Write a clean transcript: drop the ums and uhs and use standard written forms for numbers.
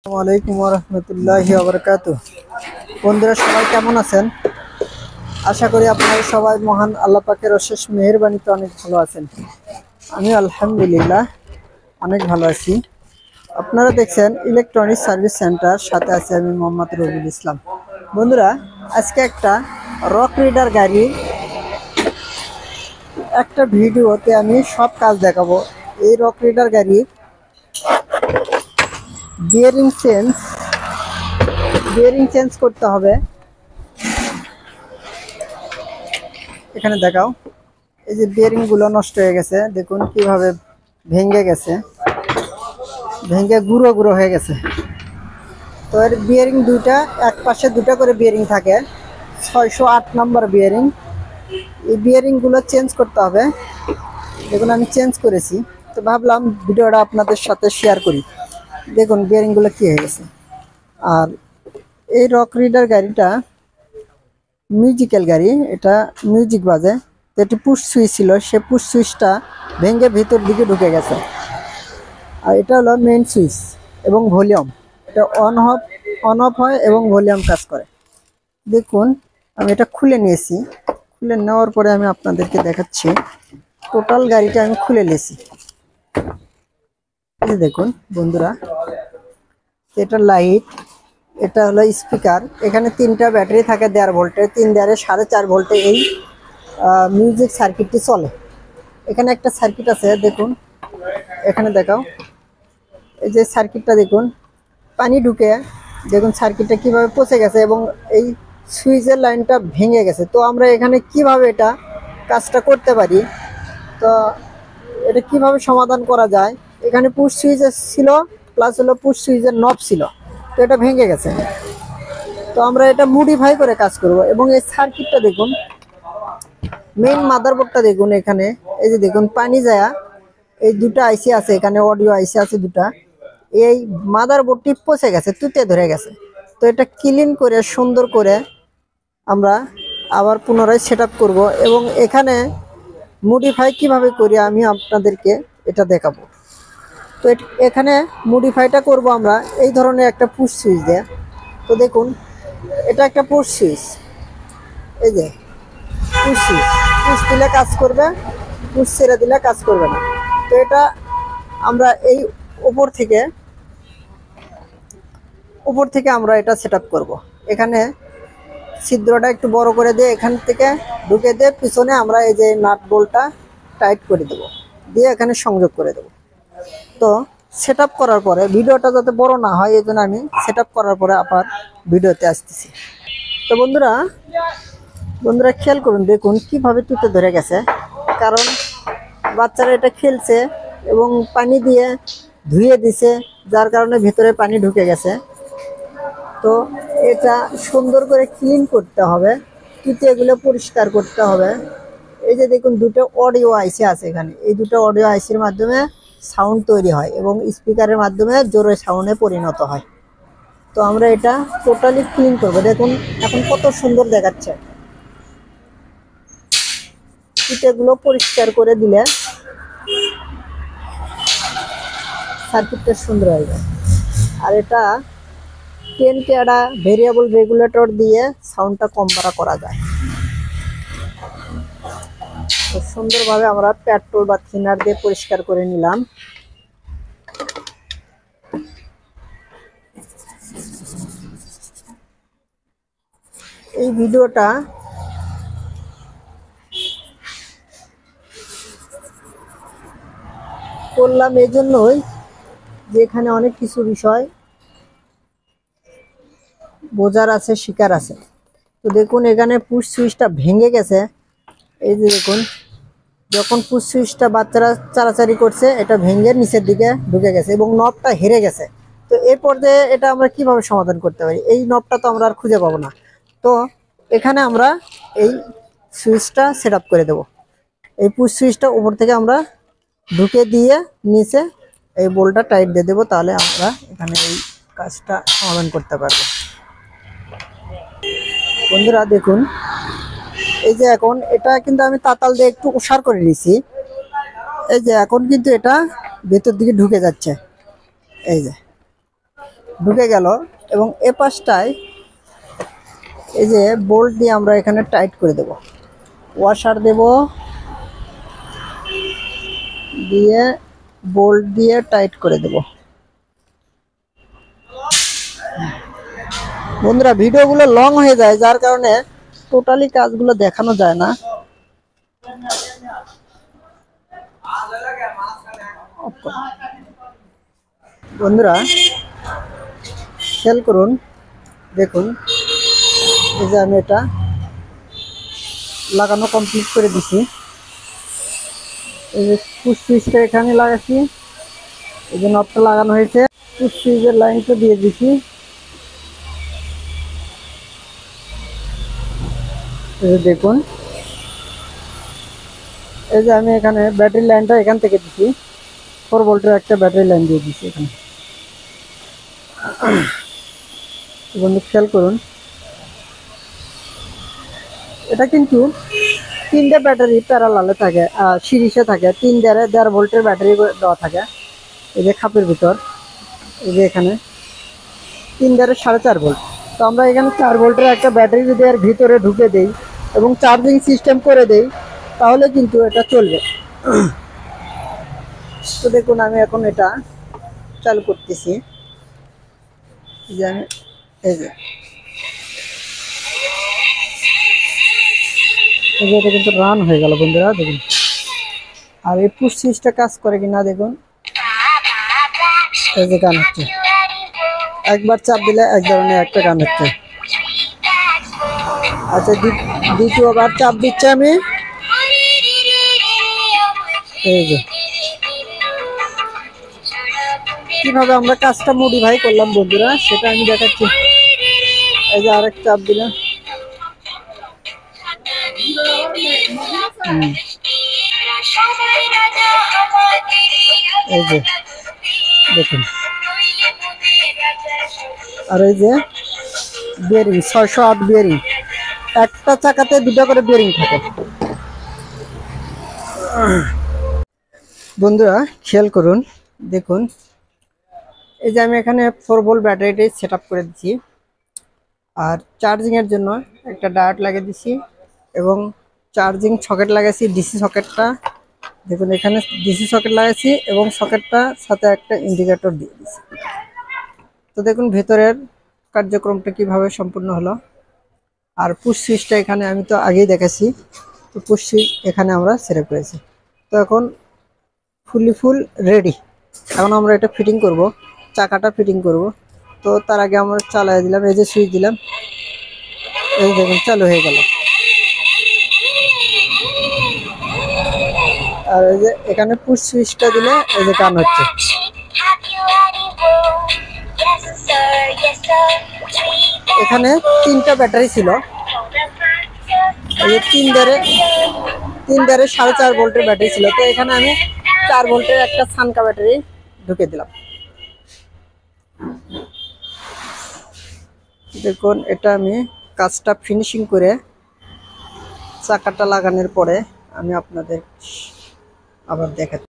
আসসালামু আলাইকুম ওয়া রাহমাতুল্লাহি ওয়া বারাকাতুহু। বন্ধুরা সবাই কেমন আছেন? আশা করি আপনারা সবাই মহান আল্লাহ পাকের অশেষ মেহেরবানিতে অনেক ভালো আছেন। আমি আলহামদুলিল্লাহ অনেক ভালো আছি। আপনারা দেখছেন ইলেকট্রনিক সার্ভিস সেন্টার, সাথে আছি আমি মোহাম্মদ রবিউল ইসলাম। বন্ধুরা আজকে একটা রক রিডার গাড়ি একটা ভিডিওতে আমি সব কাজ দেখাবো। এই রক রিডার গাড়ির বিয়ারিং চেঞ্জ করতে হবে। এখানে দেখাও, এই যে বিয়ারিং গুলো নষ্ট হয়ে গেছে, দেখুন কিভাবে ভেঙে গেছে, ভেঙে গুঁড়ো গুঁড়ো হয়ে গেছে। তো এর বিয়ারিং দুইটা, এক পাশে দুটা করে বিয়ারিং থাকে, 608 নম্বর বিয়ারিং। এই বিয়ারিং গুলো চেঞ্জ করতে হবে। দেখুন আমি চেঞ্জ করেছি, তো ভাবলাম ভিডিওটা আপনাদের সাথে শেয়ার করি। দেখুন বিয়ারিং গুলো কি হয়ে গেছে। আর এই রক রিডার গাড়িটা মিউজিক্যাল গাড়ি, এটা মিউজিক বাজে। তো এটি পুশ সুইচ ছিল, সে পুশ সুইচটা ভেঙে ভিতর দিকে ঢুকে গেছে। আর এটা হলো মেইন সুইচ এবং ভলিউম, এটা অন অফ হয় এবং ভলিউম কাজ করে। দেখুন আমি এটা খুলে নিয়েছি, খুলে নেওয়ার পরে আমি আপনাদেরকে দেখাচ্ছি। টোটাল গাড়িটা আমি খুলে নিয়েছি। এই যে দেখুন বন্ধুরা, এটা লাইট, এটা হলো স্পিকার। এখানে তিনটা ব্যাটারি থাকে 1.5 ভোল্টের, 3 দেয়ারে 4.5 ভোল্টে এই মিউজিক সার্কিটটি চলে। এখানে একটা সার্কিট আছে, দেখুন এখানে দেখাও, এই যে সার্কিটটা দেখুন, পানি ঢুকে দেখুন সার্কিটটা কিভাবে পচে গেছে এবং এই সুইচের লাইনটা ভেঙে গেছে। তো আমরা এখানে কিভাবে এটা কাজটা করতে পারি, তো এটা কিভাবে সমাধান করা যায়। এখানে পুশ সুইচ ছিল, প্লাস হলো পুশ সুইচের নব ছিল, তো এটা ভেঙে গেছে। তো আমরা এটা মডিফাই করে কাজ করব। এবং এই সার্কিটটা দেখুন, মেইন মাদারবোর্ডটা দেখুন, এখানে এই যে দেখুন পানি যায়, এই দুটো আইসি আছে, এখানে অডিও আইসি আছে দুটা। এই মাদারবোর্ডটি পচে গেছে, তুতে ধরে গেছে। তো এটা ক্লিন করে সুন্দর করে আমরা আবার পুনরায় সেট আপ করবো এবং এখানে মডিফাই কিভাবে করি আমি আপনাদেরকে এটা দেখাবো। তো এখানে মডিফাইটা করব আমরা এই ধরনের একটা পুশ সুইচ দিয়ে। তো দেখুন এটা একটা পুশ সুইচ, এই যে পুশ সুইচ, পুশ দিলে কাজ করবে, পুশ ছেড়ে দিলে কাজ করবে না। তো এটা আমরা এই উপর থেকে আমরা এটা সেট আপ করবো। এখানে ছিদ্রটা একটু বড় করে দিয়ে এখান থেকে ঢুকে দিয়ে পিছনে আমরা এই যে নাট বোল্টটা টাইট করে দেব, দিয়ে এখানে সংযোগ করে দেব। তো সেট আপ করার পরে ভিডিওটা যাতে বড় না হয়, এই জন্য আমি সেট আপ করার পরে আবার ভিডিওতে আসতেছি। তো বন্ধুরা খেয়াল করুন, দেখুন কিভাবে তুতে ধরে গেছে, কারণ বাচ্চারা এটা খেলছে এবং পানি দিয়ে ধুয়ে দিছে, যার কারণে ভিতরে পানি ঢুকে গেছে। তো এটা সুন্দর করে ক্লিন করতে হবে, তুতে এগুলো পরিষ্কার করতে হবে। এই যে দেখুন দুটো অডিও আইসি আছে এখানে, এই দুটো অডিও আইসির মাধ্যমে সাউন্ড তৈরি হয় এবং স্পিকারের মাধ্যমে জোরে সাউন্ডে পরিণত হয়। তো আমরা এটা টোটালি ক্লিন করবো। দেখুন এখন কত সুন্দর দেখাচ্ছে। তুতেগুলো পরিষ্কার করে দিলে সার্কিটটা সুন্দর হয়ে যায়। আর এটা 10 টেরা ভেরিয়েবল রেগুলেটর দিয়ে সাউন্ডটা কম বাড়া করা যায়। তো সুন্দরভাবে আমরা পেট্রোল বা থিনার দিয়ে পরিষ্কার করে নিলাম। এই ভিডিওটা করলাম এই জন্যই যে এখানে অনেক কিছু বিষয় বোঝার আছে, শিকার আছে। তো দেখুন এখানে পুশ সুইচটা ভেঙে গেছে। এই যে দেখুন, যখন পুশ সুইচটা বাচ্চারা চালাচালি করছে, এটা ভেঙে নিচের দিকে ঢুকে গেছে এবং নবটা হেরে গেছে। তো এই পর্যায়ে এটা আমরা কিভাবে সমাধান করতে পারি, এই নবটা তো আমরা আর খুঁজে পাবো না। তো এখানে আমরা এই সুইচটা সেট আপ করে দেব। এই পুশ সুইচটা উপর থেকে আমরা ঢুকে দিয়ে নিচে এই বোল্টটা টাইট দিয়ে দেবো, তাহলে আমরা এখানে এই কাজটা সমাধান করতে পারবো। বন্ধুরা দেখুন, এই যে এখন এটা কিন্তু আমি তাতাল দিয়ে একটু উষার করে নিয়েছি। এই যে এখন কিন্তু এটা ভেতর দিকে ঢুকে যাচ্ছে। এই যে ঢুকে গেল। এবং এ পাশটায় এই যে বোল্ট দিয়ে আমরা এখানে টাইট করে দেব, ওয়াশার দেব, দিয়ে বোল্ট দিয়ে টাইট করে দেব। বন্ধুরা ভিডিওগুলো লং হয়ে যায়, যার কারণে টোটালি কাজগুলো দেখানো যায় না। বন্ধুরা খেয়াল করুন, দেখুন এই যে আমি এটা লাগানো কমপ্লিট করে দিছি। এই যে পুশ সুইচটা এখানে লাগাচ্ছি, এই যে নটটা লাগানো হয়েছে, পুশ সুইচের লাইনটা দিয়ে দিছি। এই যে দেখুন, এই যে আমি এখানে ব্যাটারি লাইনটা এখান থেকে দিছি, 4 ভোল্টের একটা ব্যাটারি লাইন দিয়ে দিছি এখানে। বন্ধু খেয়াল করুন, এটা কিন্তু 3টে ব্যাটারি প্যারালালে থাকে, সিরিজে থাকে, 3.5 ভোল্টের ব্যাটারি দেওয়া থাকে। এই যে খাপের ভিতর, এই যে এখানে 3.5 ভোল্ট। তো আমরা এখানে 4 ভোল্টের একটা ব্যাটারি যদি এর ভিতরে ঢুকে দেই এবং চার্জিং সিস্টেম করে দেই, তাহলে কিন্তু এটা চলবে। তো দেখুন আমি এখন এটা চালু করতেছি। যে আমি এই যে এটা কিন্তু রান হয়ে গেল বন্ধুরা, দেখুন। আর এই পুশ সুইচটা কাজ করে কিনা দেখুন, এই যে গান হচ্ছে, একবার চাপ দিলে এক ধরনের একটা গান হচ্ছে। আচ্ছা দ্বিতীয়বার চাপ দিচ্ছে আমি, এই যে কিভাবে আমরা কাজটা মডিফাই করলাম বন্ধুরা সেটা আমি দেখাচ্ছি। এই যে আরেক চাপ দিলাম, এই যে দেখুন। আর এই যে বিয়ারিং 608 বিয়ারিং, একটা চাকাতে 2টা করে বিয়ারিং থাকে। বন্ধুরা খেয়াল করুন, দেখুন এই যে আমি এখানে 4 ভোল্ট ব্যাটারিটি সেট আপ করে দিচ্ছি, আর চার্জিং এর জন্য একটা ডায়োড লাগিয়ে দিচ্ছি এবং চার্জিং সকেট লাগাইছি, ডিসি সকেটটা দেখুন এখানে ডিসি সকেট লাগাইছি এবং সকেটটা সাথে একটা ইন্ডিকেটর দিয়ে দিচ্ছি। তো দেখুন ভেতরের কার্যক্রমটা কিভাবে সম্পূর্ণ হলো। আর পুশ সুইচটা এখানে আমি তো আগেই দেখাচ্ছি, তো পুশ সুইচ এখানে আমরা সেট করেছি। তো এখন ফুল রেডি। এখন আমরা এটা ফিটিং করব, চাকাটা ফিটিং করব। তো তার আগে আমরা চালাই দিলাম, এই যে সুইচ দিলাম, এই দেখুন চালু হয়ে গেল। আর এই যে এখানে পুশ সুইচটা দিলে এই যে গান হচ্ছে। এখানে 3টা ব্যাটারি ছিল, এই যে 3.5 ভোল্টের ব্যাটারি ছিল। তো এখানে আমি 4 ভোল্টের একটা সানকা ব্যাটারি ঢুকে দিলাম। দেখুন এটা আমি কাজটা ফিনিশিং করে চাকাটা লাগানোর পরে আমি আপনাদের আবার দেখাচ্ছি।